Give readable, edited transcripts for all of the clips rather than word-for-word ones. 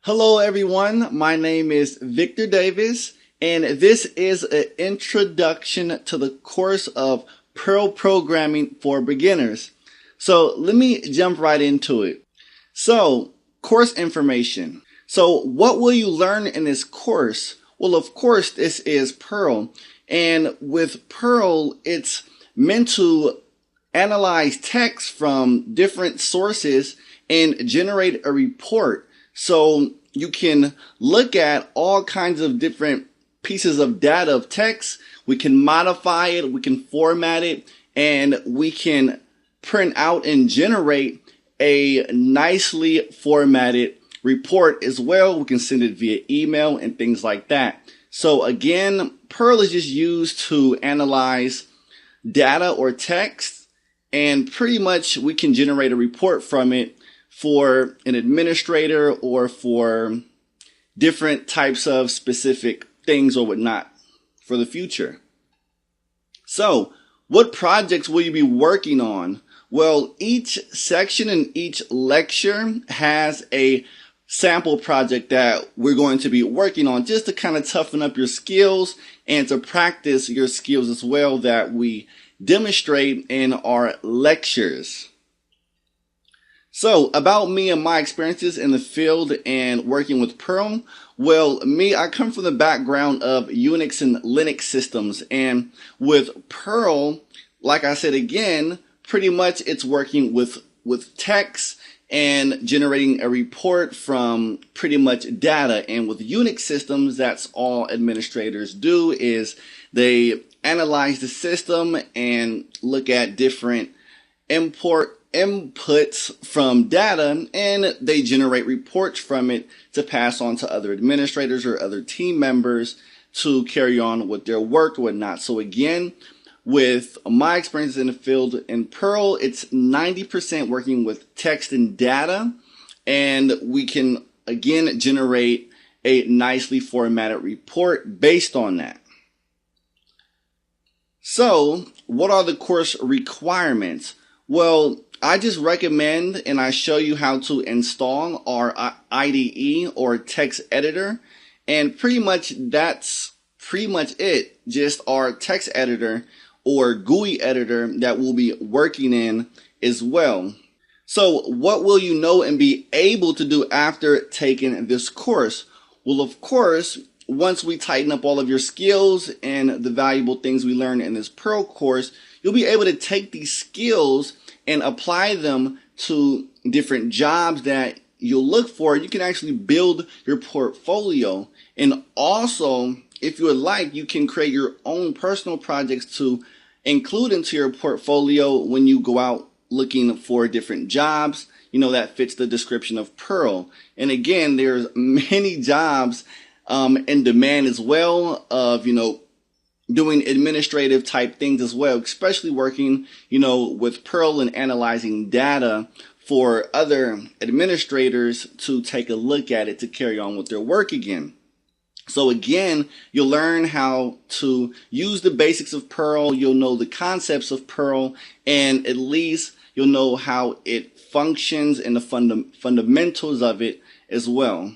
Hello everyone, my name is Victor Davis and this is an introduction to the course of Perl programming for beginners. So let me jump right into it. So, course information. So what will you learn in this course? Well, of course, this is Perl, and with Perl, it's meant to analyze text from different sources and generate a report. So you can look at all kinds of different pieces of data of text. We can modify it, we can format it, and we can print out and generate a nicely formatted report as well. We can send it via email and things like that. So again, Perl is just used to analyze data or text, and pretty much we can generate a report from it for an administrator or for different types of specific things or whatnot for the future. So, what projects will you be working on? Well, each section and each lecture has a sample project that we're going to be working on just to kind of toughen up your skills and to practice your skills as well that we demonstrate in our lectures. So, about me and my experiences in the field and working with Perl. Well, I come from the background of Unix and Linux systems, and with Perl, like I said again, pretty much it's working with text and generating a report from pretty much data. And with Unix systems, that's all administrators do, is they analyze the system and look at different inputs from data, and they generate reports from it to pass on to other administrators or other team members to carry on with their work or whatnot. So again, with my experience in the field in Perl, it's 90% working with text and data, and we can again generate a nicely formatted report based on that. So, what are the course requirements? Well, I just recommend and I show you how to install our IDE or text editor, and pretty much that's pretty much it. Just our text editor or GUI editor that we'll be working in as well. So what will you know and be able to do after taking this course? Well, of course, once we tighten up all of your skills and the valuable things we learn in this Perl course, you'll be able to take these skills and apply them to different jobs that you'll look for. You can actually build your portfolio, and also, if you would like, you can create your own personal projects to include into your portfolio when you go out looking for different jobs, that fits the description of Perl. And again, there's many jobs in demand as well of, doing administrative type things as well, especially working, with Perl and analyzing data for other administrators to take a look at it to carry on with their work again. So again, you'll learn how to use the basics of Perl, you'll know the concepts of Perl, and at least you'll know how it functions and the fundamentals of it as well.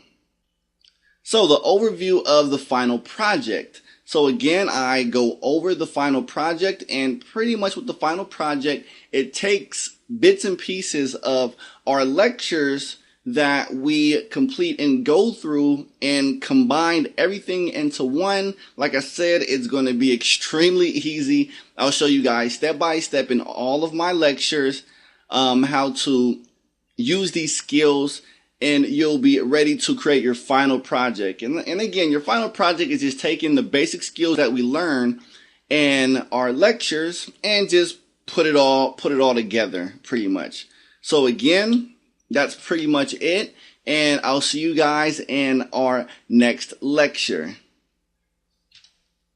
So the overview of the final project. So again, I go over the final project, and pretty much with the final project, it takes bits and pieces of our lectures that we complete and go through and combine everything into one. Like I said, it's going to be extremely easy. I'll show you guys step by step in all of my lectures how to use these skills, and you'll be ready to create your final project. And again, your final project is just taking the basic skills that we learn in our lectures and just put it all together pretty much. So again, that's pretty much it, and I'll see you guys in our next lecture.